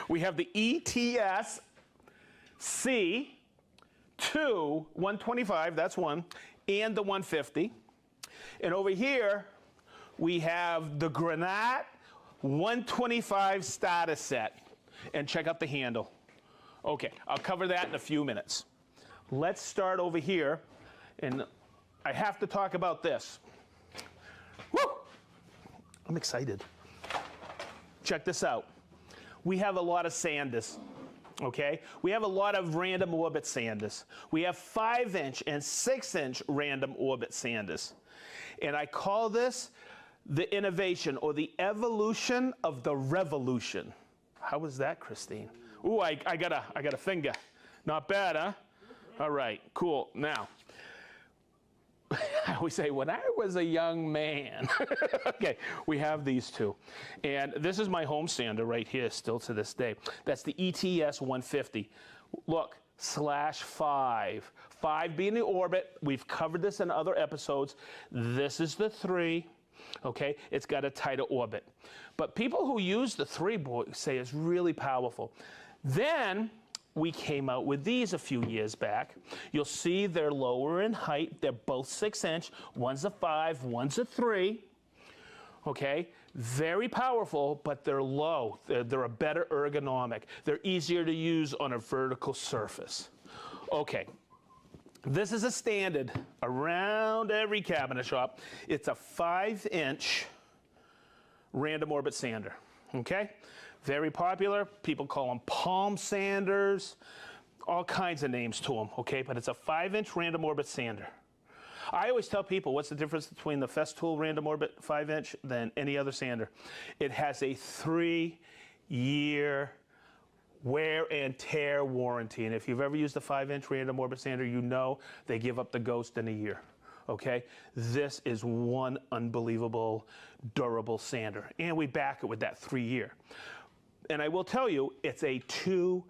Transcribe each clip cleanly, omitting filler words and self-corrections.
We have the ETSC 125, that's one, and the 150. And over here, we have the Granat 125 starter set. And check out the handle. Okay, I'll cover that in a few minutes. Let's start over here, and I have to talk about this. Woo! I'm excited. Check this out. We have a lot of sanders, okay? We have a lot of random orbit sanders. We have 5-inch and 6-inch random orbit sanders. And I call this the innovation or the evolution of the revolution. How was that, Christine? Ooh, I got a finger. Not bad, huh? All right, cool. Now, I always say, when I was a young man, okay, we have these two. And this is my home sander right here, still to this day. That's the ETS 150. Look, /5. 5 being the orbit. We've covered this in other episodes. This is the 3. Okay, it's got a tighter orbit. But people who use the 3 say it's really powerful. Then we came out with these a few years back. You'll see they're lower in height. They're both 6-inch. One's a 5, one's a 3. Okay, very powerful, but they're low. They're a better ergonomic. They're easier to use on a vertical surface. Okay, this is a standard around every cabinet shop. It's a 5-inch random orbit sander. Okay, very popular. People call them palm sanders, all kinds of names to them, okay? But it's a 5-inch random orbit sander. I always tell people, what's the difference between the Festool random orbit 5-inch than any other sander? It has a 3-year wear and tear warranty. And if you've ever used a 5-inch random orbit sander, you know they give up the ghost in a year. Okay, this is one unbelievable durable sander, and we back it with that 3-year. And I will tell you, it's a 2.5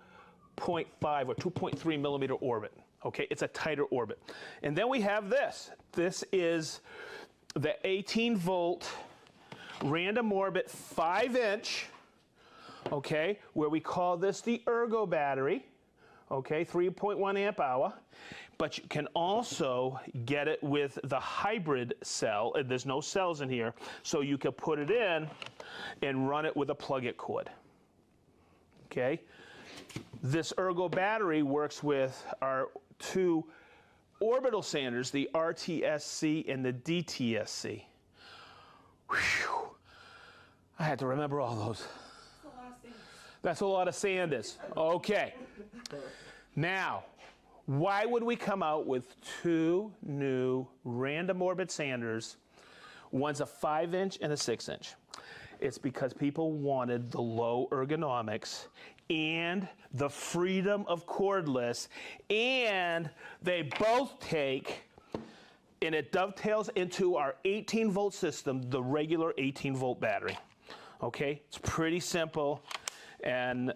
or 2.3 millimeter orbit. Okay, it's a tighter orbit. And then we have this. This is the 18-volt random orbit 5-inch. Okay, where we call this the ergo battery. Okay, 3.1 amp hour, but you can also get it with the hybrid cell. There's no cells in here, so you can put it in and run it with a plug-it cord. Okay, this ergo battery works with our 2 orbital sanders, the RTSC and the DTSC. Whew. I had to remember all those. That's a lot of sanders. Okay. Now, why would we come out with 2 new random orbit sanders? One's a 5-inch and a 6-inch. It's because people wanted the low ergonomics and the freedom of cordless, and they both take, and it dovetails into our 18-volt system, the regular 18-volt battery. Okay? It's pretty simple. And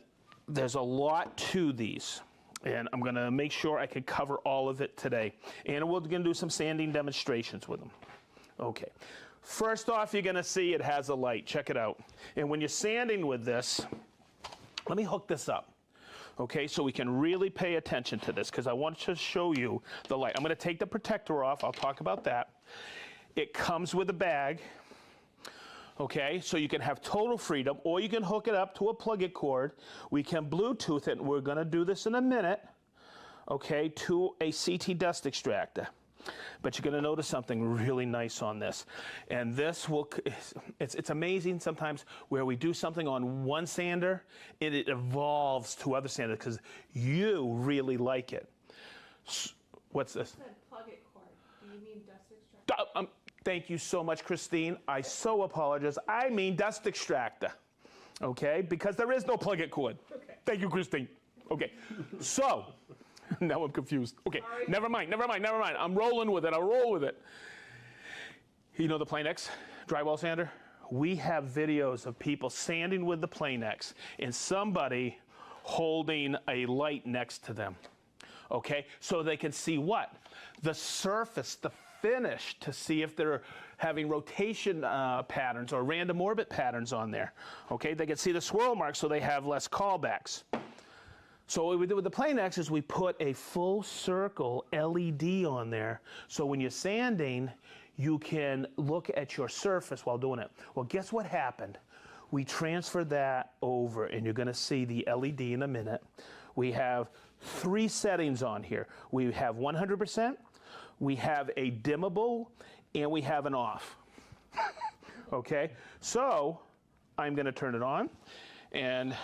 there's a lot to these, and I'm going to make sure I can cover all of it today. And we're going to do some sanding demonstrations with them. Okay, first off, you're going to see it has a light. Check it out. And when you're sanding with this, let me hook this up. Okay, so we can really pay attention to this, because I want to show you the light. I'm going to take the protector off. I'll talk about that. It comes with a bag. Okay, so you can have total freedom, or you can hook it up to a plug-it cord. We can Bluetooth it, and we're going to do this in a minute, okay, to a CT dust extractor. But you're going to notice something really nice on this. And this will, it's amazing sometimes where we do something on one sander, and it evolves to other sanders because you really like it. What's this? You said plug-it cord. Do you mean dust extractor? Thank you so much, Christine. I so apologize. I mean dust extractor, okay? Because there is no plug-it cord. Okay. Thank you, Christine. Okay, so, now I'm confused. Okay, sorry. Never mind. I'm rolling with it, I'll roll with it. You know the Planex drywall sander? We have videos of people sanding with the Planex and somebody holding a light next to them, okay? So they can see what? The surface, the finish, to see if they're having rotation patterns or random orbit patterns on there. Okay, they can see the swirl marks so they have less callbacks. So what we did with the Plane X is we put a full circle LED on there, so when you're sanding, you can look at your surface while doing it. Well, guess what happened? We transferred that over, and you're going to see the LED in a minute. We have 3 settings on here. We have 100%, we have a dimmable, and we have an off. Okay, so I'm going to turn it on, and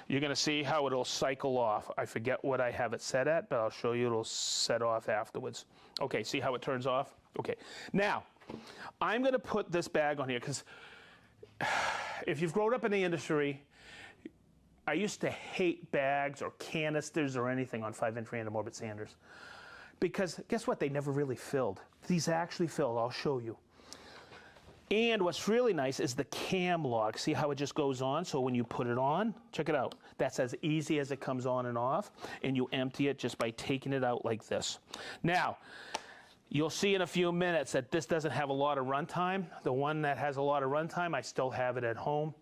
you're going to see how it'll cycle off. I forget what I have it set at, but I'll show you it'll set off afterwards. Okay, see how it turns off? Okay, now I'm going to put this bag on here because if you've grown up in the industry, I used to hate bags or canisters or anything on 5-inch random orbit sanders because guess what? They never really filled. These actually filled. I'll show you. And what's really nice is the cam lock. See how it just goes on? So when you put it on, check it out. That's as easy as it comes on and off, and you empty it just by taking it out like this. Now, you'll see in a few minutes that this doesn't have a lot of runtime. The one that has a lot of runtime, I still have it at home.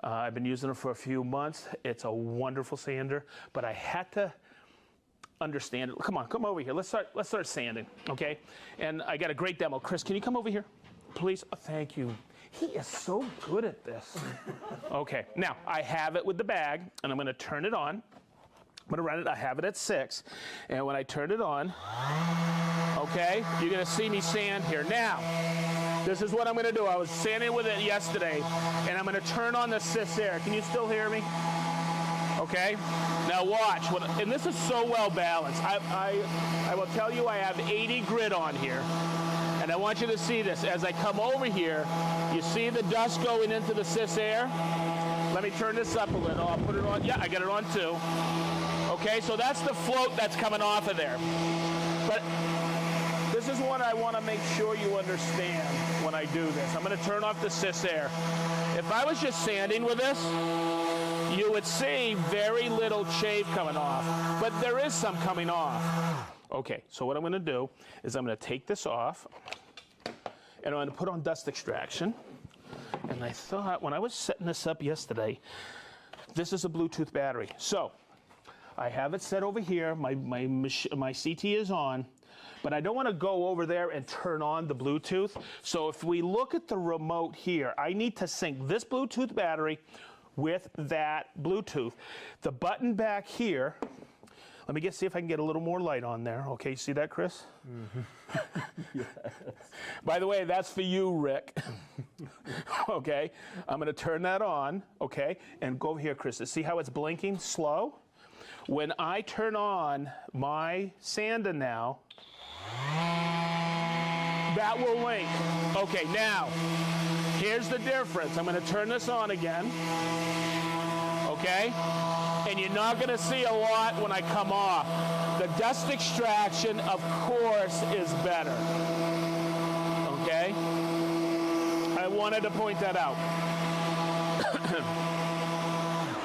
I've been using it for a few months. It's a wonderful sander, but I had to understand it. Come on, come over here. Let's start sanding, okay? And I got a great demo. Chris, can you come over here? Please, oh, thank you. He is so good at this. Okay, now I have it with the bag, and I'm going to turn it on. I'm going to run it. I have it at 6, and when I turn it on, okay, you're going to see me sand here. Now, this is what I'm going to do. I was sanding with it yesterday, and I'm going to turn on the Air. Can you still hear me? Okay, now watch. And this is so well balanced. I will tell you I have 80 grit on here. And I want you to see this. As I come over here, you see the dust going into the Air? Let me turn this up a little. I'll put it on. Yeah, I got it on too. Okay, so that's the float that's coming off of there. But this is what I want to make sure you understand when I do this. I'm going to turn off the Air. If I was just sanding with this, you would see very little shave coming off. But there is some coming off. Okay, so what I'm going to do is I'm going to take this off, and I'm going to put on dust extraction. And I thought, when I was setting this up yesterday, this is a Bluetooth battery. So I have it set over here. My CT is on, but I don't want to go over there and turn on the Bluetooth. So if we look at the remote here, I need to sync this Bluetooth battery with that Bluetooth. The button back here, let me see if I can get a little more light on there. Okay, see that, Chris? Mm-hmm. Yes. By the way, that's for you, Rick. Okay, I'm going to turn that on, okay, and go over here, Chris. See how it's blinking slow? When I turn on my sander now, that will link. Okay, now, here's the difference. I'm going to turn this on again, okay? And you're not going to see a lot when I come off. The dust extraction, of course, is better. Okay? I wanted to point that out.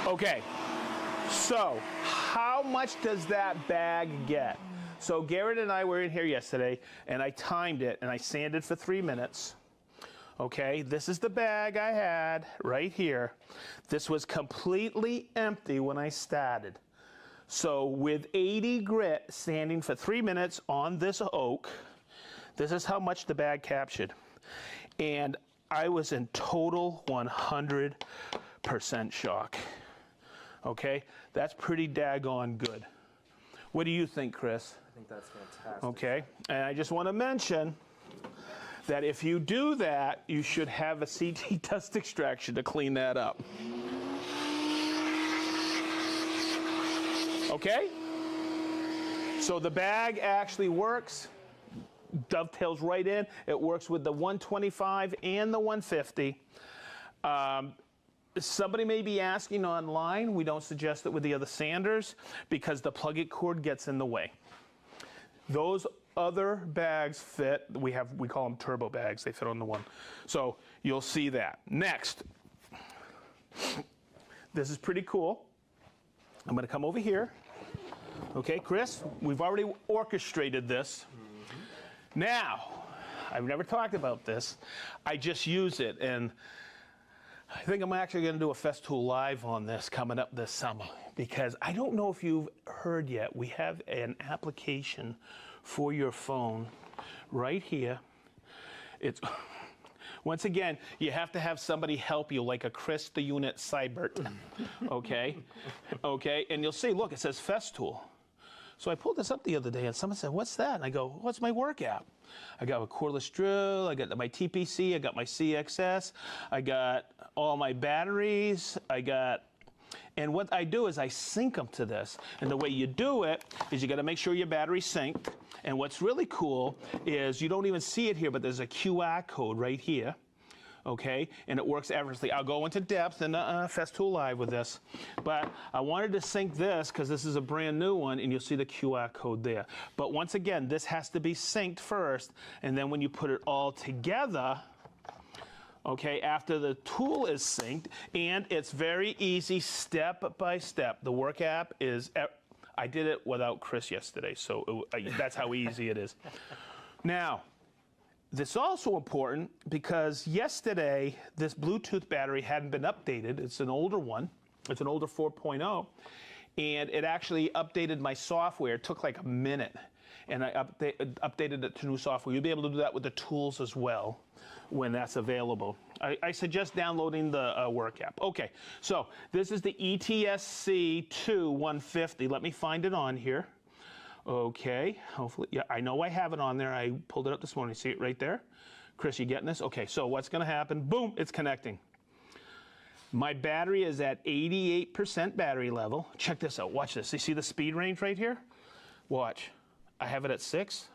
Okay. So, how much does that bag get? So, Garrett and I were in here yesterday, and I timed it, and I sanded for 3 minutes. Okay, this is the bag I had right here. This was completely empty when I started. So with 80 grit sanding for 3 minutes on this oak, this is how much the bag captured. And I was in total 100% shock. Okay, that's pretty daggone good. What do you think, Chris? I think that's fantastic. Okay, and I just want to mention that if you do that, you should have a CT dust extraction to clean that up. Okay? So the bag actually works, dovetails right in. It works with the 125 and the 150. Somebody may be asking online, we don't suggest it with the other sanders because the plug-it cord gets in the way. Those other bags fit, we call them turbo bags, they fit on the one. So you'll see that. Next, this is pretty cool. I'm going to come over here. Okay, Chris, we've already orchestrated this. Now, I've never talked about this. I just use it, and I think I'm actually going to do a Festool Live on this coming up this summer, because I don't know if you've heard yet, we have an application for your phone right here. It's once again, you have to have somebody help you, like a Chris the Unit Seibert, okay? Okay, and you'll see, look, it says Festool. So I pulled this up the other day, and someone said, what's that? And I go, what's my work app? I got a cordless drill, I got my TPC, I got my CXS, I got all my batteries, and what I do is I sync them to this. And the way you do it is you got to make sure your battery's synced. And what's really cool is you don't even see it here, but there's a QR code right here. Okay, and it works effortlessly. I'll go into depth in Festool Live with this, but I wanted to sync this because this is a brand new one, and you'll see the QR code there. But once again, this has to be synced first, and then when you put it all together, okay, after the tool is synced, and it's very easy step by step. The work app is, I did it without Chris yesterday, so that's how easy it is. Now, this is also important because yesterday this Bluetooth battery hadn't been updated. It's an older one. It's an older 4.0. And it actually updated my software. It took like a minute. And I updated it to new software. You'll be able to do that with the tools as well when that's available. I suggest downloading the work app. Okay, so this is the ETSC 150. Let me find it on here. Okay, hopefully, yeah, I know I have it on there. I pulled it up this morning. See it right there? Chris, you getting this? Okay, so what's going to happen? Boom, it's connecting. My battery is at 88% battery level. Check this out. Watch this. You see the speed range right here? Watch. I have it at 6.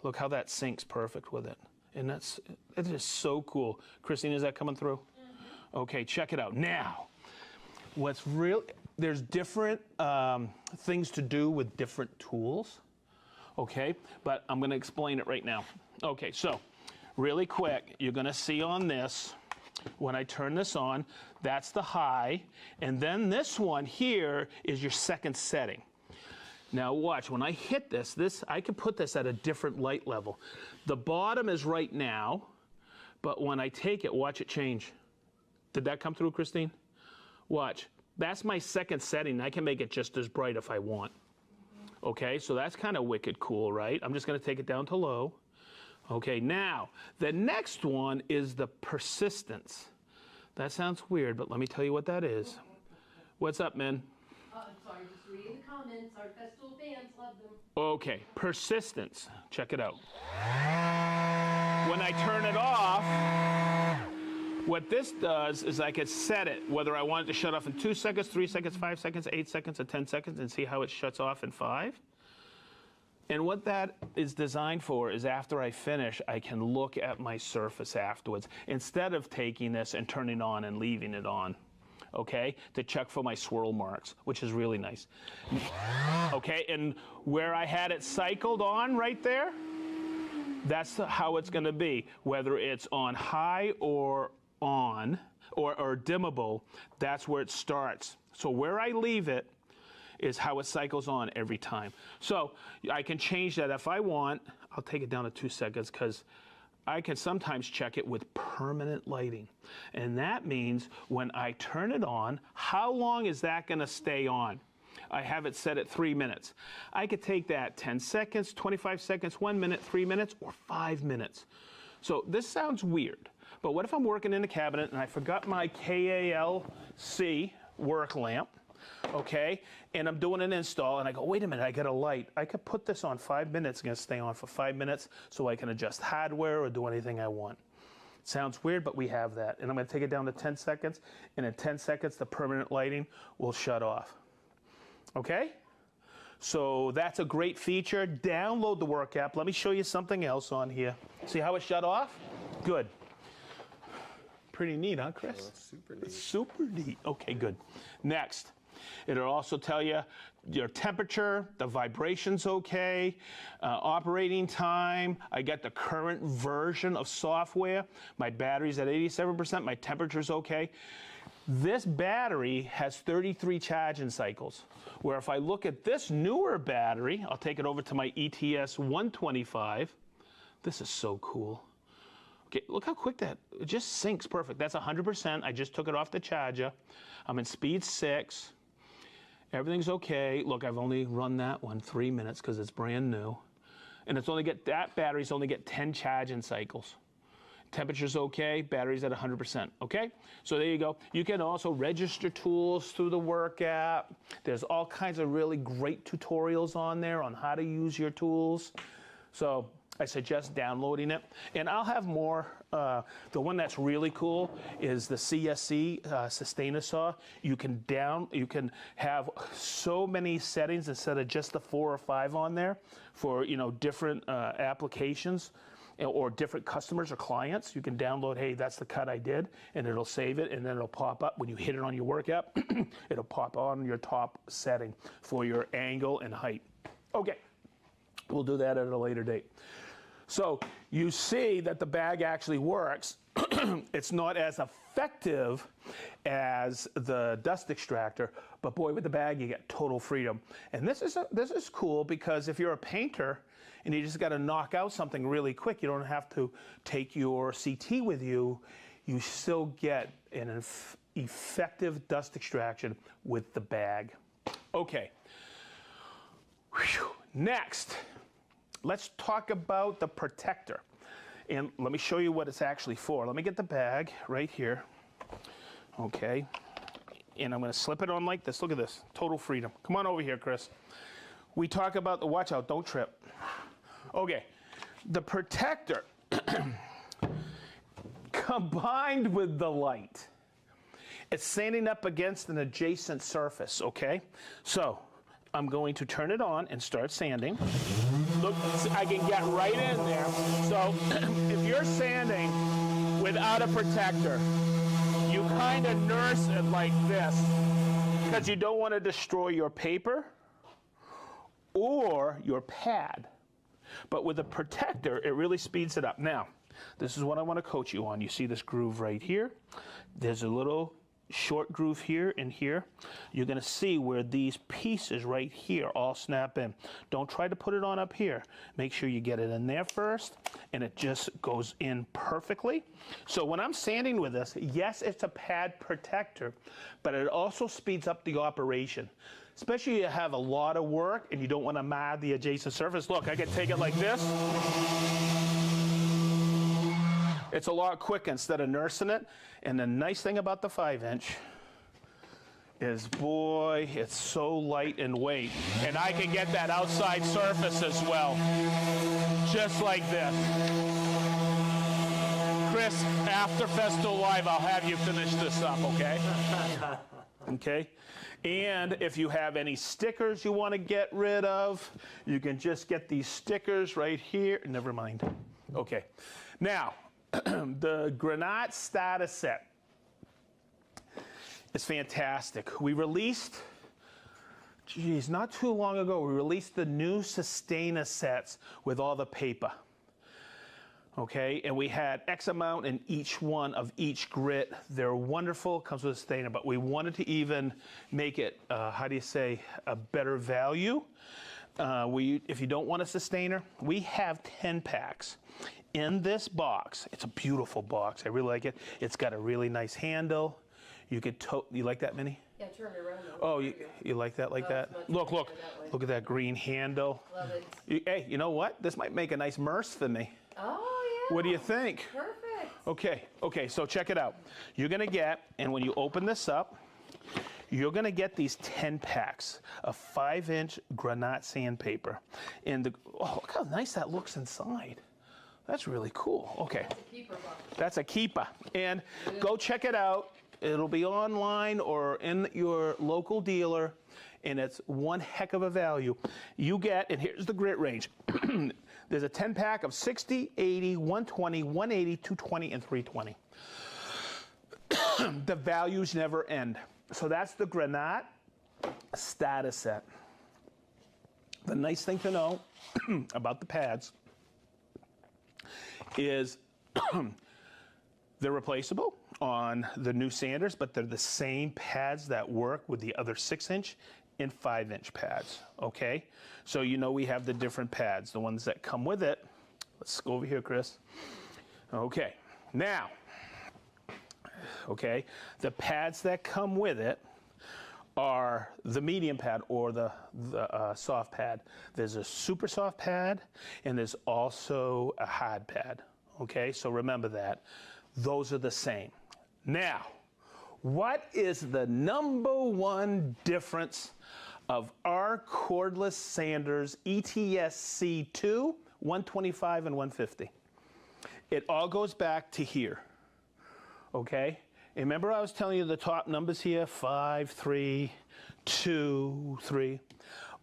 Look how that syncs perfect with it. And it is so cool. Christine, is that coming through? Mm-hmm. Okay, check it out. Now, what's real... There's different things to do with different tools, okay? But I'm going to explain it right now. Okay, so really quick, you're going to see on this, when I turn this on, that's the high, and then this one here is your second setting. Now watch, when I hit this, I can put this at a different light level. The bottom is right now, but when I take it, watch it change. Did that come through, Christine? Watch. That's my second setting. I can make it just as bright if I want. Okay, so that's kind of wicked cool, right? I'm just going to take it down to low. Okay, now, the next one is the persistence. That sounds weird, but let me tell you what that is. What's up, man? Sorry, just reading the comments. Our Festool fans love them. Okay, persistence. Check it out. When I turn it off, what this does is I could set it, whether I want it to shut off in 2 seconds, 3 seconds, 5 seconds, 8 seconds, or 10 seconds, and see how it shuts off in 5. And what that is designed for is after I finish, I can look at my surface afterwards, instead of taking this and turning it on and leaving it on, okay, to check for my swirl marks, which is really nice. Okay, and where I had it cycled on right there, that's how it's going to be, whether it's on high or on or dimmable, that's where it starts. So where I leave it is how it cycles on every time. So I can change that if I want. I'll take it down to 2 seconds because I can sometimes check it with permanent lighting. And that means when I turn it on, how long is that going to stay on? I have it set at 3 minutes. I could take that 10 seconds, 25 seconds, 1 minute, 3 minutes, or 5 minutes. So this sounds weird. But what if I'm working in a cabinet and I forgot my KALC work lamp, okay, and I'm doing an install and I go, wait a minute, I got a light. I could put this on 5 minutes, it's going to stay on for 5 minutes so I can adjust hardware or do anything I want. Sounds weird, but we have that. And I'm going to take it down to 10 seconds, and in 10 seconds the permanent lighting will shut off. Okay? So that's a great feature. Download the work app. Let me show you something else on here. See how it shut off? Good. Pretty neat, huh, Chris? Oh, that's super neat. It's super neat. Okay, good. Next, it'll also tell you your temperature, the vibration's okay, operating time. I got the current version of software. My battery's at 87%. My temperature's okay. This battery has 33 charging cycles, where if I look at this newer battery, I'll take it over to my ETS 125. This is so cool. Okay, look how quick that, it just sinks perfect. That's 100%. I just took it off the charger. I'm in speed 6. Everything's okay. Look, I've only run that one 3 minutes because it's brand new. And it's only that batteries only get 10 charging cycles. Temperature's okay, battery's at 100%, okay? So there you go. You can also register tools through the work app. There's all kinds of really great tutorials on there on how to use your tools. So I suggest downloading it. And I'll have more. The one that's really cool is the CSC Sustainer Saw. You can have so many settings instead of just the 4 or 5 on there for different applications or different customers or clients. You can download, hey, that's the cut I did, and it'll save it, and then it'll pop up when you hit it on your work app. It'll pop on your top setting for your angle and height. Okay, we'll do that at a later date. So you see that the bag actually works. It's not as effective as the dust extractor, but boy, with the bag you get total freedom. And this is cool because if you're a painter and you just got to knock out something really quick, you don't have to take your CT with you. You still get an effective dust extraction with the bag. Okay. Whew. Next, let's talk about the protector. And let me show you what it's actually for. Let me get the bag right here. Okay. And I'm going to slip it on like this. Look at this. Total freedom. Come on over here, Chris. We talk about the watch out, don't trip. Okay. The protector combined with the light, it's standing up against an adjacent surface, okay? So I'm going to turn it on and start sanding. Look, I can get right in there. So if you're sanding without a protector, you kind of nurse it like this because you don't want to destroy your paper or your pad. But with a protector, it really speeds it up. Now, this is what I want to coach you on. You see this groove right here? There's a little short groove here and here. You're going to see where these pieces right here all snap in. Don't try to put it on up here. Make sure you get it in there first, and it just goes in perfectly. So when I'm sanding with this, yes, it's a pad protector, but it also speeds up the operation. Especially if you have a lot of work and you don't want to mar the adjacent surface. Look, I can take it like this. It's a lot quicker instead of nursing it. And the nice thing about the 5-inch is, boy, it's so light in weight. And I can get that outside surface as well, just like this. Chris, after Festool Live, I'll have you finish this up, okay? Okay? And if you have any stickers you want to get rid of, you can just get these stickers right here. Never mind. Okay. Now, the Granat starter set is fantastic. We released, not too long ago, we released the new Sustainer sets with all the paper. Okay, and we had X amount in each one of each grit. They're wonderful, comes with a Sustainer, but we wanted to even make it, a better value. If you don't want a Sustainer, we have 10 packs. In this box, it's a beautiful box. I really like it. It's got a really nice handle. You could you like that, Minnie? Yeah, turn it around. Oh, you like that like that? Look at that green handle. Love it. Hey, you know what? This might make a nice merce for me. Oh, yeah. What do you think? Perfect. Okay, so check it out. You're gonna get, and when you open this up, you're gonna get these 10 packs of 5-inch Granat sandpaper. And look how nice that looks inside. That's really cool. Okay. That's a keeper. And go check it out. It'll be online or in your local dealer, and it's one heck of a value. You get, and here's the grit range. There's a 10 pack of 60, 80, 120, 180, 220, and 320. The values never end. So that's the Granat starter set. The nice thing to know about the pads is they're replaceable on the new sanders, but they're the same pads that work with the other 6-inch and 5-inch pads, okay? So we have the different pads. The ones that come with it Let's go over here, Chris. Okay, now, okay, the pads that come with it are the medium pad or the soft pad. There's a super soft pad and there's also a hard pad. Okay, so remember that. Those are the same. Now, what is the #1 difference of our cordless sanders ETSC 2, 125 and 150? It all goes back to here. Okay? And remember I was telling you the top numbers here, 5, 3, 2, 3.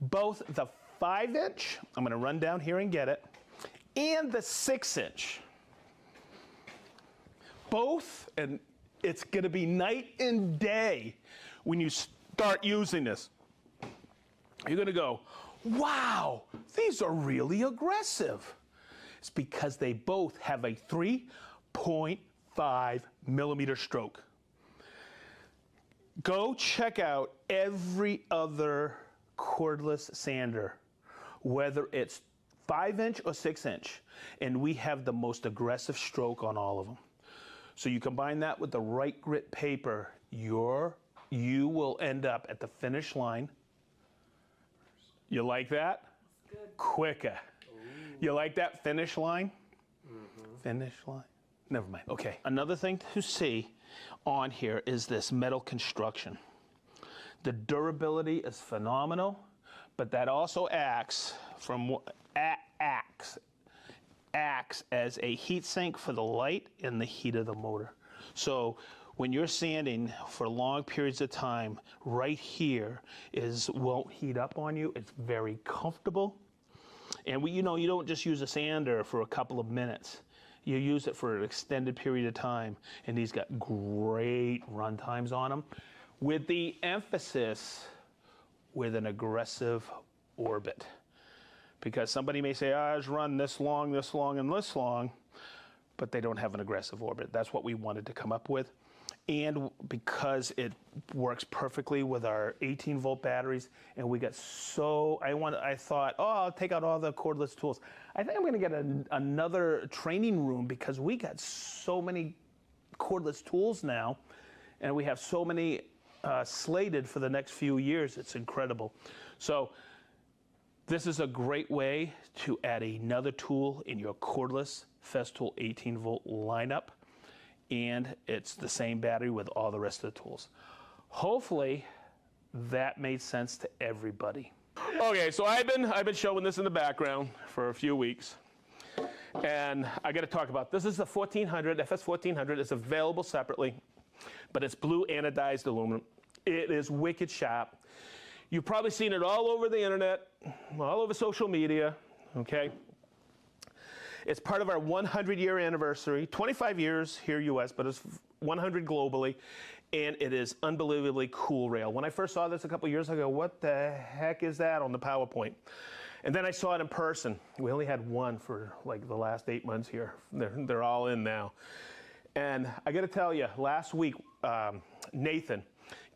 Both the 5-inch, I'm going to run down here and get it, and the 6-inch. Both, and it's going to be night and day when you start using this. You're going to go, wow, these are really aggressive. It's because they both have a 3.5 millimeter stroke. Go check out every other cordless sander, whether it's 5-inch or 6-inch, and we have the most aggressive stroke on all of them. So you combine that with the right grit paper, you will end up at the finish line. You like that? That's good. Quicker. Ooh. You like that finish line? Mm-hmm. Finish line. Never mind. Okay. Another thing to see on here is this metal construction. The durability is phenomenal, but that also acts as a heat sink for the light and the heat of the motor. So when you're sanding for long periods of time, right here won't heat up on you. It's very comfortable. And you don't just use a sander for a couple of minutes. You use it for an extended period of time, and these got great run times on them, with the emphasis with an aggressive orbit. Because somebody may say, ours run this long, and this long, but they don't have an aggressive orbit. That's what we wanted to come up with. And because it works perfectly with our 18-volt batteries, and we got I thought, oh, I'll take out all the cordless tools. I think I'm going to get another training room because we got so many cordless tools now, and we have so many slated for the next few years. It's incredible. So this is a great way to add another tool in your cordless Festool 18-volt lineup. And it's the same battery with all the rest of the tools. Hopefully, that made sense to everybody. Okay, so I've been showing this in the background for a few weeks. And I got to talk about this. This is the 1400, FS 1400. It's available separately, but it's blue anodized aluminum. It is wicked sharp. You've probably seen it all over the internet, all over social media, okay? It's part of our 100-year anniversary, 25 years here US, but it's 100 globally, and it is unbelievably cool rail. When I first saw this a couple years ago, what the heck is that on the PowerPoint? And then I saw it in person. We only had one for like the last 8 months here. They're all in now. And I got to tell you, last week, Nathan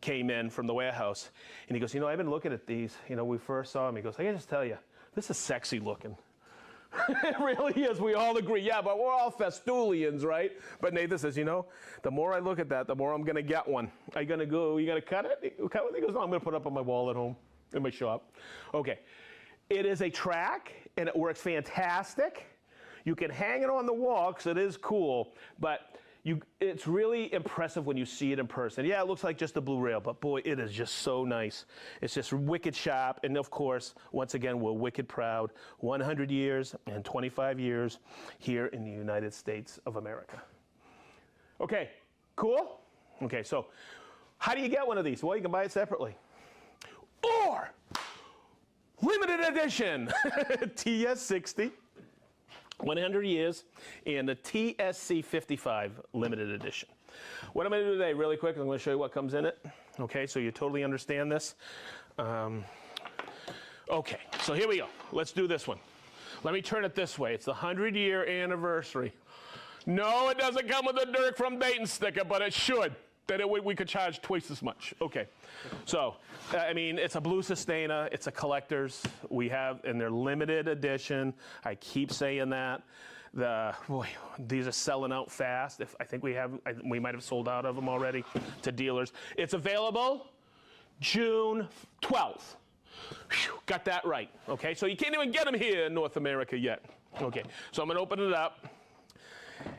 came in from the warehouse, and he goes, I've been looking at these. We first saw him. He goes, I got to just tell you, this is sexy looking. It really is. We all agree. Yeah, but we're all Festoolians, right? But Nathan says, the more I look at that, the more I'm going to get one. Are you going to cut it? Cut it? He goes, no, I'm going to put it up on my wall at home in my shop. Okay. It is a track, and it works fantastic. You can hang it on the wall because it is cool, but it's really impressive when you see it in person. Yeah, it looks like just a blue rail, but boy, it is just so nice. It's just wicked sharp, and of course, once again, we're wicked proud. 100 years and 25 years here in the United States of America. Okay, cool? Okay, so how do you get one of these? Well, you can buy it separately. Or limited edition TS60. 100 years, and the TSC 55 limited edition. What I'm going to do today, really quick, I'm going to show you what comes in it. Okay, so you totally understand this. Okay, so here we go. Let's do this one. Let me turn it this way. It's the 100-year anniversary. No, it doesn't come with a Dirk from Dayton sticker, but it should. then we could charge twice as much. Okay. So, I mean, it's a blue Sustainer. It's a collector's. We have, and they're limited edition. I keep saying that. Boy, these are selling out fast. I think we might have sold out of them already to dealers. It's available June 12th. Whew, got that right. Okay, so you can't even get them here in North America yet. Okay, so I'm gonna open it up.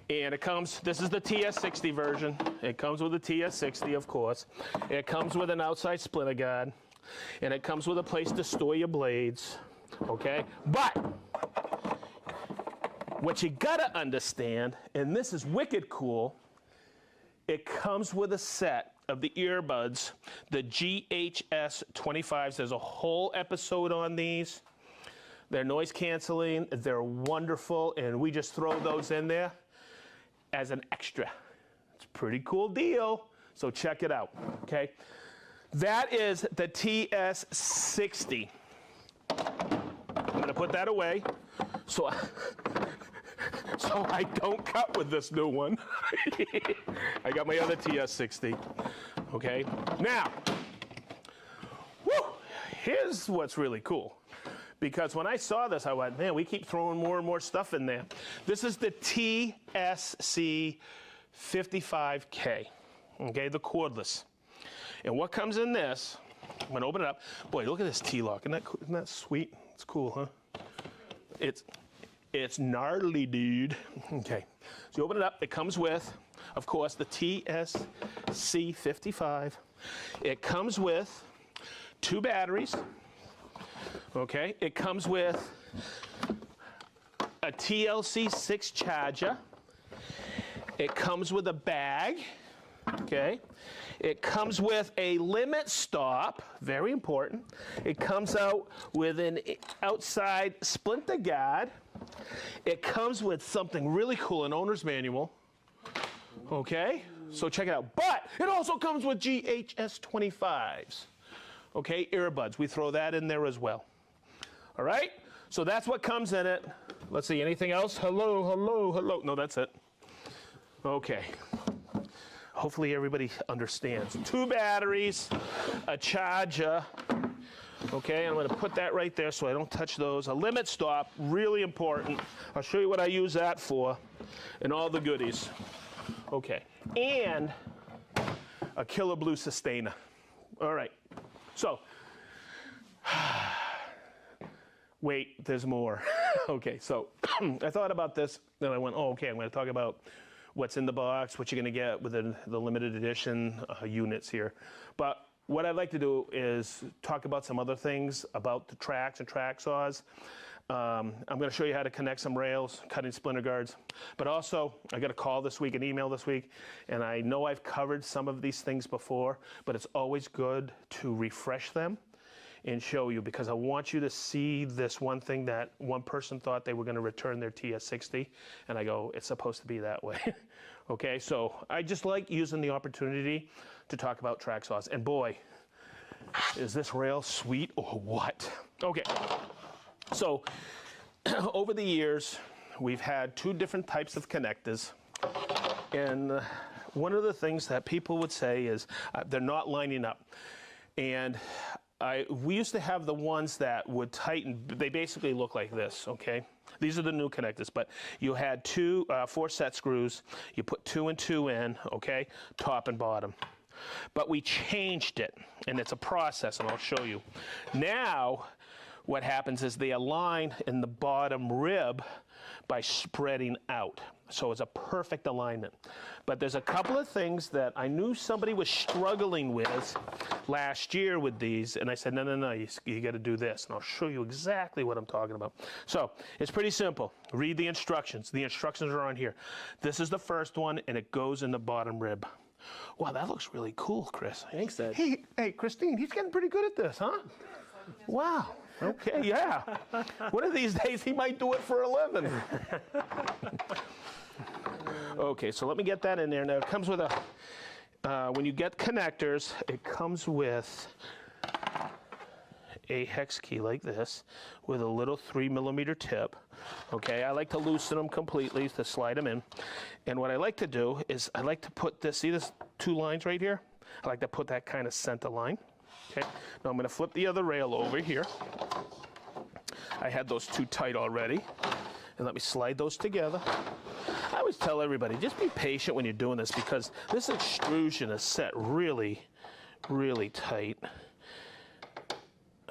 And it comes, this is the TS60 version. It comes with a TS60, of course. It comes with an outside splinter guard. And it comes with a place to store your blades. Okay? But what you gotta understand, and this is wicked cool, it comes with a set of the earbuds, the GHS 25s. There's a whole episode on these. They're noise canceling, they're wonderful, and we just throw those in there as an extra. It's a pretty cool deal, so check it out, okay? That is the TS60. I'm gonna put that away so I don't cut with this new one. I got my other TS60, okay? Now, here's what's really cool. Because when I saw this, I went, man, we keep throwing more and more stuff in there. This is the ETSC 55K, okay, the cordless. And what comes in this, I'm gonna open it up. Boy, look at this T-lock, isn't that sweet? It's cool, huh? It's gnarly, dude. Okay, so you open it up, it comes with, of course, the TSC 55. It comes with 2 batteries. Okay, it comes with a TLC 6 charger. It comes with a bag, okay? It comes with a limit stop, very important. It comes out with an outside splinter guard. It comes with something really cool, an owner's manual, okay? So check it out. But it also comes with GHS 25s, okay? Earbuds, we throw that in there as well. All right, so that's what comes in it. Let's see, anything else? Hello, hello, hello. No, that's it. Okay. Hopefully everybody understands. 2 batteries, a charger. Okay, I'm gonna put that right there so I don't touch those. A limit stop, really important. I'll show you what I use that for and all the goodies. Okay, and a killer blue Sustainer. All right, so, wait, there's more. Okay, so I thought about this, then I went, oh, okay, I'm gonna talk about what's in the box, what you're gonna get within the limited edition units here. But what I'd like to do is talk about some other things about the tracks and Tracksaws. I'm gonna show you how to connect some rails, cutting splinter guards. But also, I got a call this week, an email this week, and I know I've covered some of these things before, but it's always good to refresh them and show you, because I want you to see this one thing that one person thought they were going to return their TS60, and I go, it's supposed to be that way. Okay, so I just like using the opportunity to talk about Tracksaws, and boy, is this rail sweet or what? Okay, so over the years, we've had 2 different types of connectors, and one of the things that people would say is they're not lining up, and we used to have the ones that would tighten. They basically look like this, okay? These are the new connectors, but you had 4 set screws. You put 2 and 2 in, okay? Top and bottom. But we changed it, and it's a process, and I'll show you. Now, what happens is they align in the bottom rib by spreading out. So it's a perfect alignment. But there's a couple of things that I knew somebody was struggling with last year with these, and I said, no, you got to do this, and I'll show you exactly what I'm talking about. So it's pretty simple. Read the instructions. The instructions are on here. This is the first one, and it goes in the bottom rib. Wow, that looks really cool, Chris. Thanks, Ed. Hey, Christine, he's getting pretty good at this, huh? Wow. Okay, yeah. One of these days he might do it for a living. Okay, so let me get that in there. Now it comes with a, when you get connectors, it comes with a hex key like this with a little 3mm tip. Okay, I like to loosen them completely to slide them in. And what I like to do is I like to put this, see this 2 lines right here? I like to put that kind of center line. Okay, now I'm going to flip the other rail over here. I had those 2 tight already. And let me slide those together. I always tell everybody, just be patient when you're doing this because this extrusion is set really, really tight.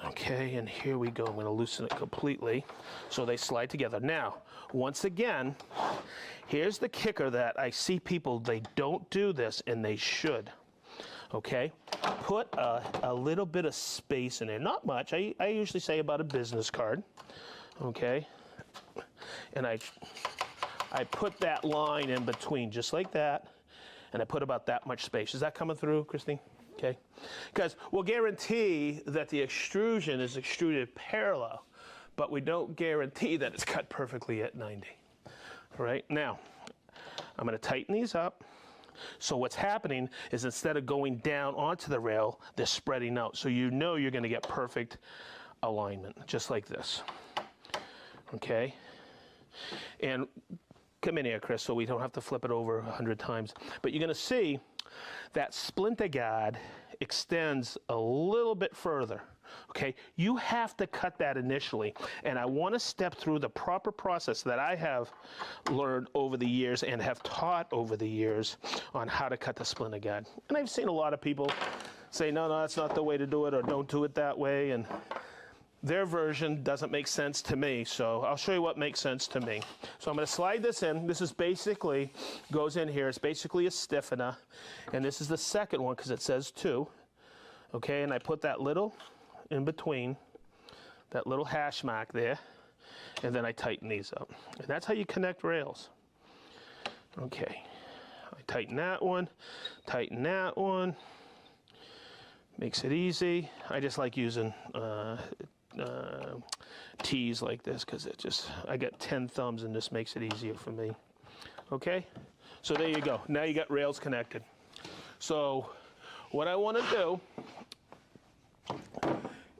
Okay, and here we go. I'm going to loosen it completely so they slide together. Now, once again, here's the kicker that I see people, they don't do this, and they should. Okay, put a little bit of space in there. Not much. I usually say about a business card. Okay, and I put that line in between just like that, and I put about that much space. Is that coming through, Christine? Okay, because we'll guarantee that the extrusion is extruded parallel, but we don't guarantee that it's cut perfectly at 90. All right, now I'm going to tighten these up. So what's happening is instead of going down onto the rail, they're spreading out. So you know you're going to get perfect alignment, just like this. Okay, and come in here, Chris, so we don't have to flip it over 100 times. But you're going to see that splinter guard extends a little bit further. Okay, you have to cut that initially, and I want to step through the proper process that I have learned over the years and have taught over the years on how to cut the splinter guard. And I've seen a lot of people say, no, that's not the way to do it, or don't do it that way, and their version doesn't make sense to me, so I'll show you what makes sense to me. So I'm going to slide this in. This is basically, goes in here, it's basically a stiffener, and this is the second one because it says 2. Okay, and I put that little in between, that little hash mark there, and then I tighten these up. And that's how you connect rails. Okay, I tighten that one, makes it easy. I just like using T's like this because it just, I got 10 thumbs and this makes it easier for me. Okay, so there you go. Now you got rails connected. So what I want to do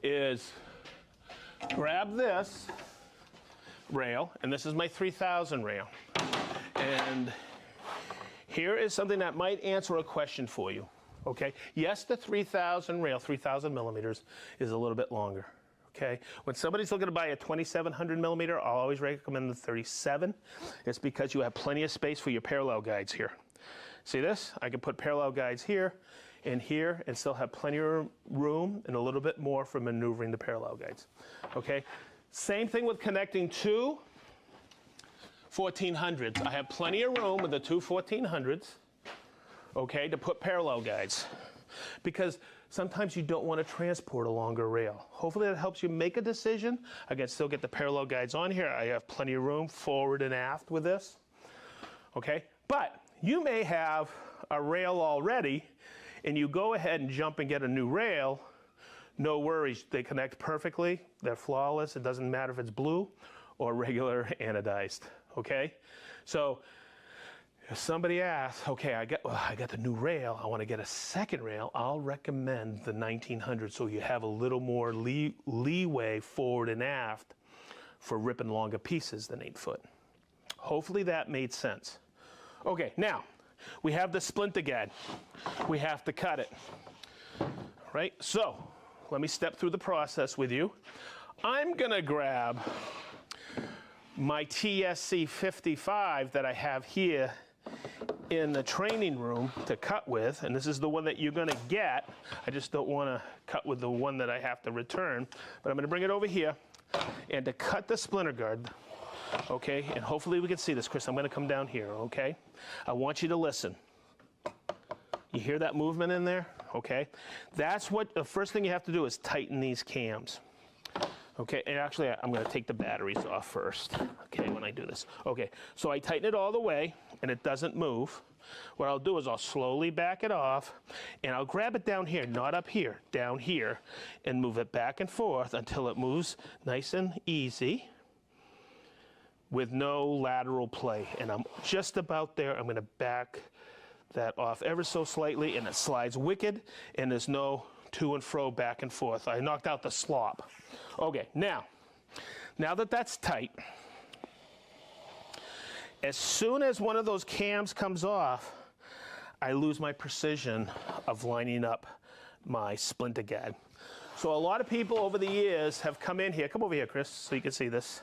is grab this rail, and this is my 3000 rail. And here is something that might answer a question for you. Okay, yes, the 3000 rail, 3000 millimeters, is a little bit longer. Okay, when somebody's looking to buy a 2700 millimeter, I'll always recommend the 37. It's because you have plenty of space for your parallel guides here. See this? I can put parallel guides here and here and still have plenty of room and a little bit more for maneuvering the parallel guides. Okay, same thing with connecting two 1400s. I have plenty of room with the two 1400s, okay, to put parallel guides, because sometimes you don't want to transport a longer rail. Hopefully that helps you make a decision. I can still get the parallel guides on here. I have plenty of room forward and aft with this, okay? But you may have a rail already and you go ahead and jump and get a new rail. No worries, they connect perfectly. They're flawless. It doesn't matter if it's blue or regular anodized, okay? So if somebody asks, okay, I got the new rail, I want to get a second rail, I'll recommend the 1900 so you have a little more leeway forward and aft for ripping longer pieces than 8 foot. Hopefully that made sense. Okay, now we have the splinter guide. We have to cut it, right? So let me step through the process with you. I'm gonna grab my ETSC 55 that I have here in the training room to cut with, and this is the one that you're gonna get. I just don't wanna cut with the one that I have to return, but I'm gonna bring it over here, and to cut the splinter guard, okay, and hopefully we can see this, Chris, I'm gonna come down here, okay? I want you to listen. You hear that movement in there? Okay, that's what, the first thing you have to do is tighten these cams. Okay, and actually I'm gonna take the batteries off first, okay, when I do this. Okay, so I tighten it all the way and it doesn't move. What I'll do is I'll slowly back it off and I'll grab it down here, not up here, down here, and move it back and forth until it moves nice and easy with no lateral play. And I'm just about there. I'm gonna back that off ever so slightly and it slides wicked and there's no to and fro, back and forth. I knocked out the slop. Okay, now that that's tight, as soon as one of those cams comes off, I lose my precision of lining up my splinter gad. So a lot of people over the years have come in here, come over here, Chris, so you can see this,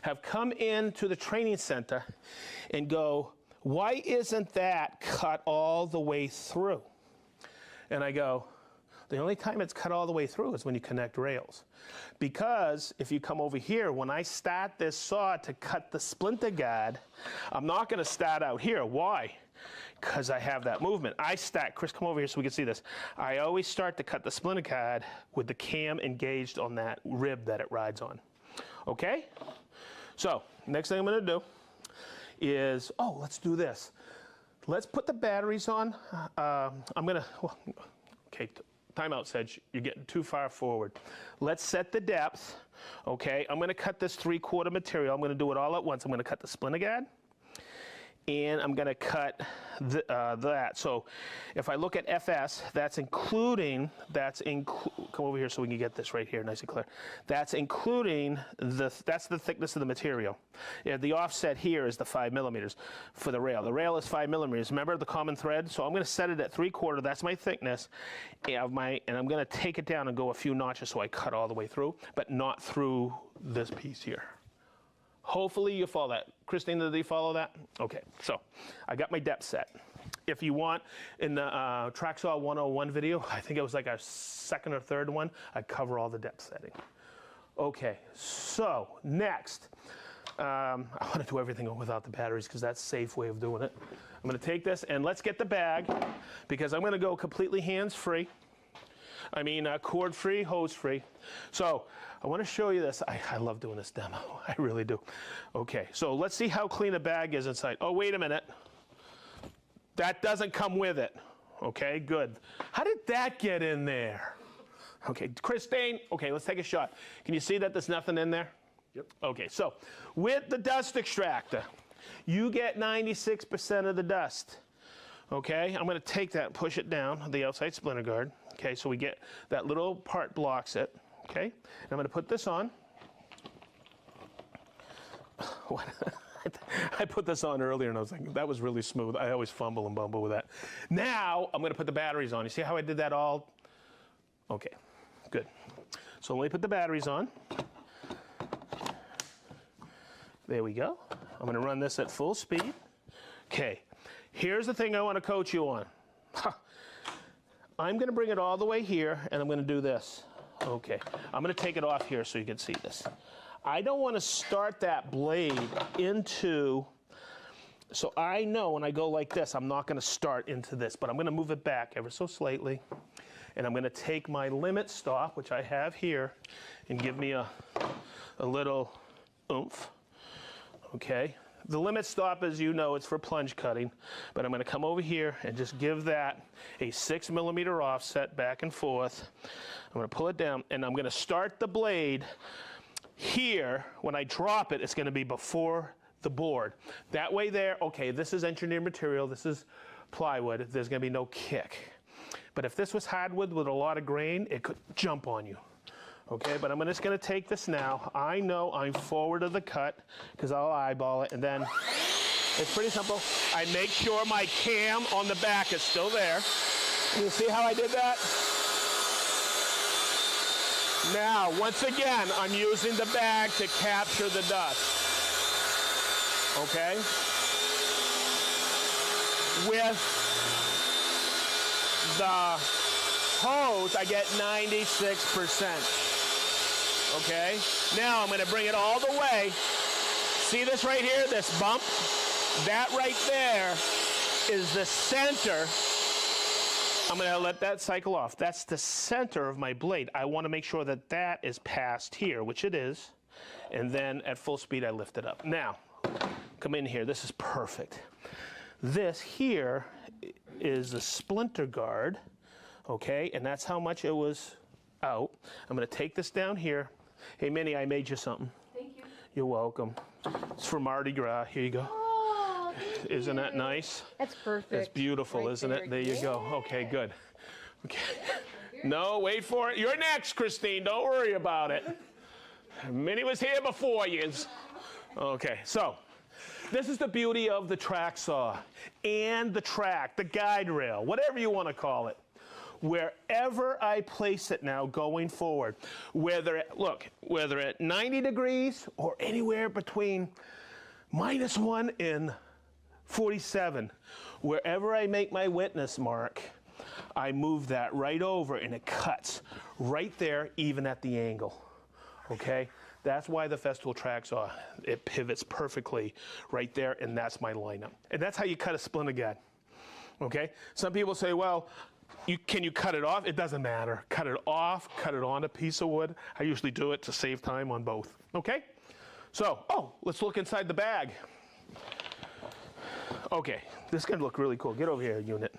have come into the training center and go, why isn't that cut all the way through? And I go, the only time it's cut all the way through is when you connect rails. Because if you come over here, when I start this saw to cut the splinter guard, I'm not gonna start out here. Why? Because I have that movement. I start, Chris, come over here so we can see this. I always start to cut the splinter guard with the cam engaged on that rib that it rides on. Okay? So, next thing I'm gonna do is, let's do this. Let's put the batteries on. Okay, time out, Sedge. You're getting too far forward. Let's set the depth. Okay, I'm gonna cut this 3/4 material. I'm gonna do it all at once. I'm gonna cut the splinter guard, and I'm gonna cut that. So if I look at FS, come over here so we can get this right here nice and clear. That's including that's the thickness of the material. Yeah, the offset here is the 5 millimeters for the rail. The rail is 5 millimeters. Remember the common thread? So I'm gonna set it at 3/4, that's my thickness, and I'm gonna take it down and go a few notches so I cut all the way through, but not through this piece here. Hopefully you follow that. Christine, did you follow that? Okay, so I got my depth set. If you want, in the Tracksaw 101 video, I think it was like our second or third one, I cover all the depth setting. Okay, so next, I want to do everything without the batteries because that's a safe way of doing it. I'm going to take this and let's get the bag because I'm going to go completely hands-free. I mean, cord-free, hose-free. So I want to show you this. I love doing this demo. I really do. Okay, so let's see how clean a bag is inside. Oh, wait a minute. That doesn't come with it. Okay, good. How did that get in there? Okay, Christine, okay, let's take a shot. Can you see that there's nothing in there? Yep. Okay, so with the dust extractor, you get 96% of the dust. Okay, I'm going to take that and push it down, the outside splinter guard. Okay, so we get that little part blocks it. Okay, and I'm going to put this on. I put this on earlier and I was like, that was really smooth. I always fumble and bumble with that. Now I'm going to put the batteries on. You see how I did that all? Okay, good. So let me put the batteries on. There we go. I'm going to run this at full speed. Okay, here's the thing I want to coach you on. I'm going to bring it all the way here and I'm going to do this. Okay, I'm going to take it off here so you can see this. I don't want to start that blade into, so I know when I go like this, I'm not going to start into this, but I'm going to move it back ever so slightly. And I'm going to take my limit stop, which I have here, and give me a little oomph. Okay. The limit stop, as you know, it's for plunge cutting, but I'm going to come over here and just give that a 6 millimeter offset back and forth. I'm going to pull it down, and I'm going to start the blade here. When I drop it, it's going to be before the board. That way there, okay, this is engineered material, this is plywood, there's going to be no kick. But if this was hardwood with a lot of grain, it could jump on you. Okay, but I'm just going to take this now. I know I'm forward of the cut because I'll eyeball it, and then it's pretty simple. I make sure my cam on the back is still there. You see how I did that? Now, once again, I'm using the bag to capture the dust. Okay? With the hose, I get 96%. Okay, now I'm going to bring it all the way. See this right here, this bump? That right there is the center. I'm going to let that cycle off. That's the center of my blade. I want to make sure that that is past here, which it is. And then at full speed, I lift it up. Now, come in here. This is perfect. This here is the splinter guard. Okay, and that's how much it was out. I'm going to take this down here. Hey, Minnie, I made you something. Thank you. You're welcome. It's for Mardi Gras. Here you go. Oh, thank Isn't you. that nice? That's perfect. It's beautiful, Right isn't it? There you go. Okay, good. Okay. No, wait for it. You're next, Christine. Don't worry about it. Minnie was here before you. Okay, so this is the beauty of the track saw and the track, the guide rail, whatever you want to call it. Wherever I place it now going forward, whether at 90 degrees or anywhere between -1 and 47, wherever I make my witness mark, I move that right over and it cuts right there, even at the angle. Okay? That's why the Festool track saw, it pivots perfectly right there, and that's my lineup. And that's how you cut a splinter guide. Okay? Some people say, well, can you cut it off? It doesn't matter. Cut it off, cut it on a piece of wood. I usually do it to save time on both. Okay? So, let's look inside the bag. Okay, this is gonna look really cool. Get over here, unit.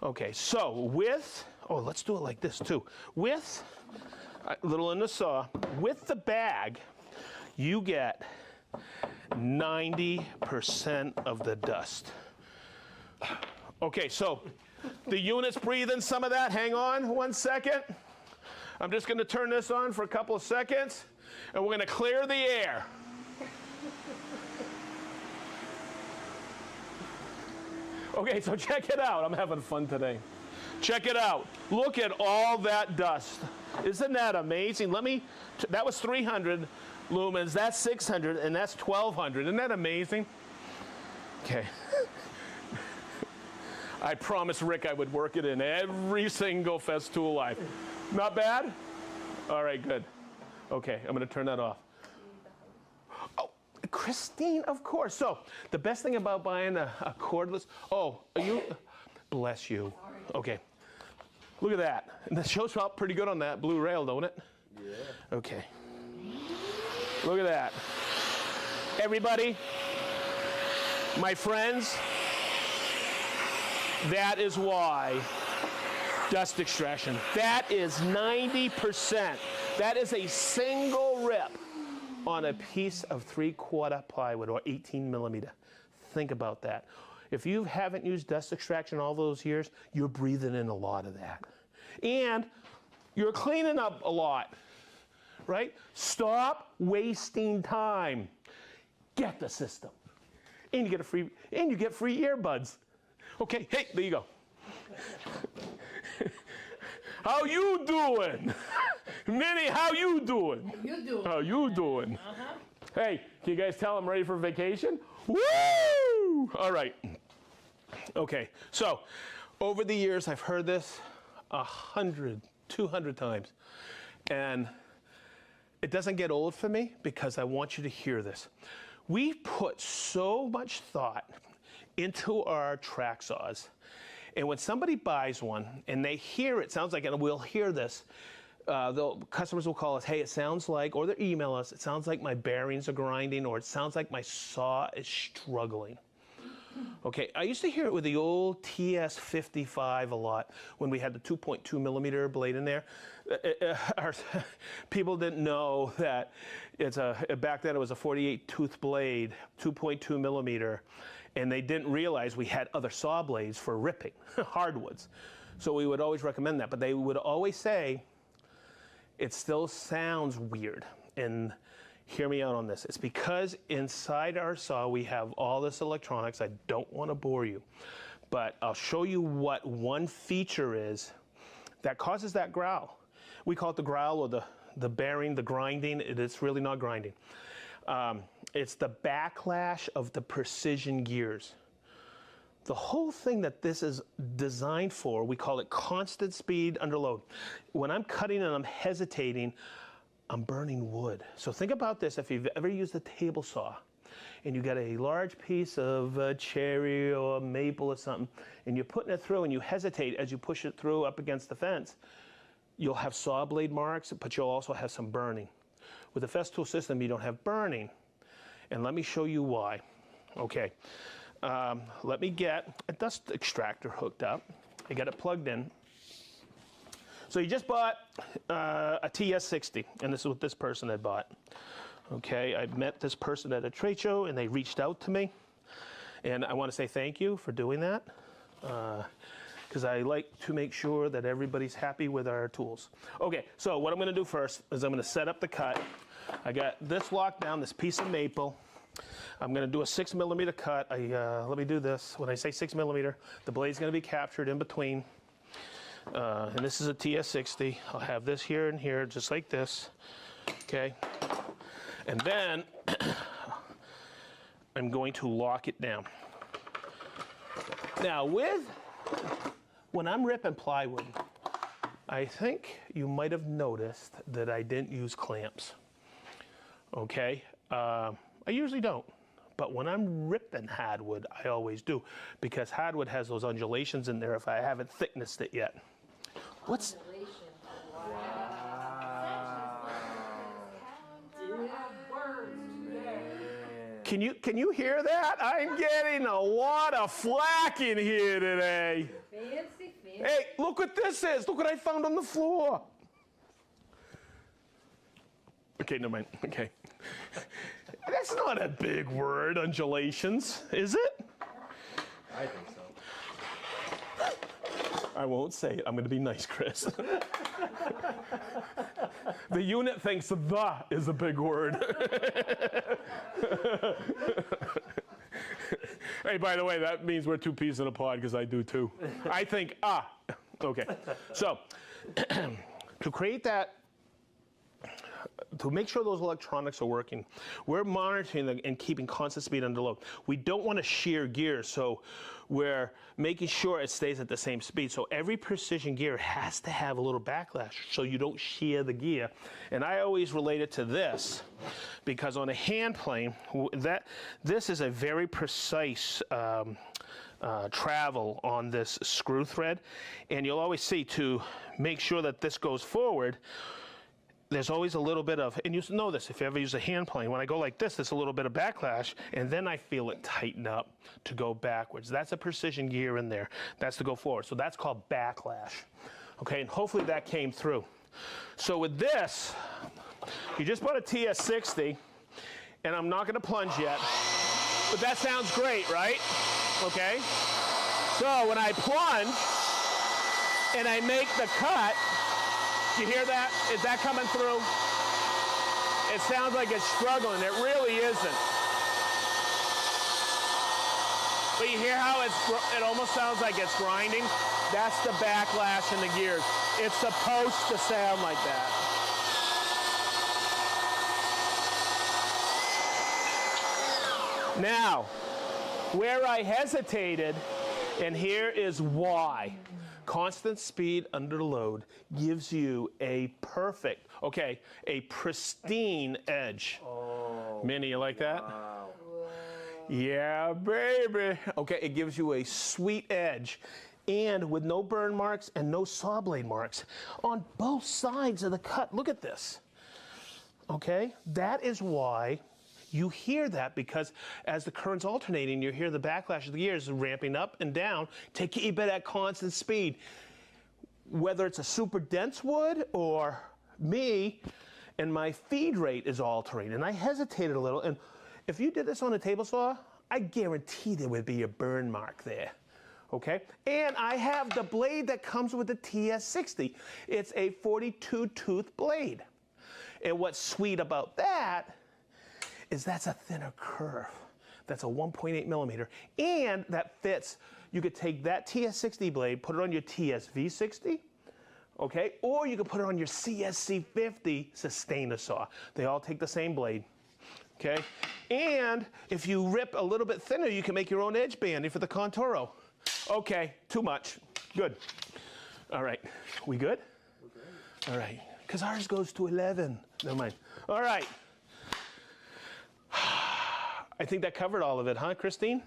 Okay, so let's do it like this too. With a little in the saw, with the bag, you get 90% of the dust. Okay, so the unit's breathing some of that. Hang on 1 second. I'm just gonna turn this on for a couple of seconds, and we're gonna clear the air. Okay, so check it out. I'm having fun today. Check it out. Look at all that dust. Isn't that amazing? That was 300 lumens, that's 600, and that's 1200. Isn't that amazing? Okay. I promised Rick I would work it in every single Festool life. Not bad? All right, good. Okay, I'm going to turn that off. Oh, Christine, of course. So the best thing about buying a cordless, bless you. Okay, look at that. And the shows up pretty good on that blue rail, don't it? Yeah. Okay. Look at that. Everybody, my friends, that is why dust extraction. That is 90%. That is a single rip on a piece of 3/4 plywood or 18 millimeter. Think about that. If you haven't used dust extraction all those years, you're breathing in a lot of that. And you're cleaning up a lot, right? Stop wasting time. Get the system. And you get free earbuds. Okay, hey, there you go. How you doing? Minnie, how you doing? How you doing? How you doing? Uh-huh. Hey, can you guys tell I'm ready for vacation? Woo! All right. Okay, so over the years, I've heard this 100, 200 times. And it doesn't get old for me because I want you to hear this. We put so much thought into our track saws. And when somebody buys one and they hear it, sounds like, and we'll hear this, customers will call us, hey, it sounds like, or they'll email us, it sounds like my bearings are grinding, or it sounds like my saw is struggling. Okay, I used to hear it with the old TS55 a lot when we had the 2.2 millimeter blade in there. People didn't know that back then it was a 48 tooth blade, 2.2 millimeter, and they didn't realize we had other saw blades for ripping hardwoods. So we would always recommend that, but they would always say, it still sounds weird. And hear me out on this. It's because inside our saw we have all this electronics. I don't want to bore you, but I'll show you what one feature is that causes that growl. We call it the growl or the bearing, the grinding. It's really not grinding. It's the backlash of the precision gears. The whole thing that this is designed for, we call it constant speed under load. When I'm cutting and I'm hesitating, I'm burning wood. So think about this. If you've ever used a table saw and you got a large piece of cherry or maple or something, and you're putting it through and you hesitate as you push it through up against the fence, you'll have saw blade marks, but you'll also have some burning. With the Festool system, you don't have burning. And let me show you why. Okay, let me get a dust extractor hooked up. I got it plugged in. So you just bought a TS60, and this is what this person had bought. Okay, I met this person at a trade show, and they reached out to me. And I want to say thank you for doing that. because I like to make sure that everybody's happy with our tools. Okay, so what I'm going to do first is I'm going to set up the cut. I got this locked down, this piece of maple. I'm going to do a 6mm cut. Let me do this. When I say 6mm, the blade's going to be captured in between. And this is a TS60. I'll have this here and here, just like this. Okay. And then I'm going to lock it down. Now, when I'm ripping plywood, I think you might have noticed that I didn't use clamps. Okay. I usually don't. But when I'm ripping hardwood, I always do, because hardwood has those undulations in there if I haven't thicknessed it yet. What's... Can you hear that? I'm getting a lot of flack in here today. Fancy. Hey, look what this is. Look what I found on the floor. Okay, never mind. Okay. That's not a big word, undulations, is it? I think so. I won't say it. I'm going to be nice, Chris. The unit thinks the is a big word. Hey, by the way, that means we're two peas in a pod, because I do too. I think Okay. So, to create that, to make sure those electronics are working, we're monitoring them and keeping constant speed under load. We don't want to shear gears, so we're making sure it stays at the same speed. So every precision gear has to have a little backlash so you don't shear the gear. And I always relate it to this, because on a hand plane, this is a very precise travel on this screw thread. And you'll always see, to make sure that this goes forward, there's always a little bit of, and you know this if you ever use a hand plane, when I go like this, there's a little bit of backlash, and then I feel it tighten up to go backwards. That's a precision gear in there. That's to go forward. So that's called backlash. Okay, and hopefully that came through. So with this, you just bought a TS60, and I'm not going to plunge yet, but that sounds great, right? Okay? So when I plunge, and I make the cut, you hear that? Is that coming through? It sounds like it's struggling. It really isn't. But you hear how it almost sounds like it's grinding? That's the backlash in the gears. It's supposed to sound like that. Now, where I hesitated, and here is why. Constant speed under load gives you a perfect, a pristine edge. Oh, Minnie, you like that? wow. Yeah, baby. Okay, it gives you a sweet edge, and with no burn marks and no saw blade marks on both sides of the cut. Look at this. Okay, that is why you hear that, because as the current's alternating, you hear the backlash of the gears ramping up and down to keep it at constant speed. Whether it's a super dense wood or me, and my feed rate is altering. And I hesitated a little, and if you did this on a table saw, I guarantee there would be a burn mark there. Okay? And I have the blade that comes with the TS60. It's a 42 tooth blade. And what's sweet about that is that's a thinner curve. That's a 1.8mm, and that fits. You could take that TS60 blade, put it on your TSV60, okay? Or you could put it on your CSC50 sustainer saw. They all take the same blade, okay? And if you rip a little bit thinner, you can make your own edge banding for the Contoro. Okay, too much. Good. All right, we good? All right, because ours goes to 11. Never mind. All right. I think that covered all of it, huh, Christine?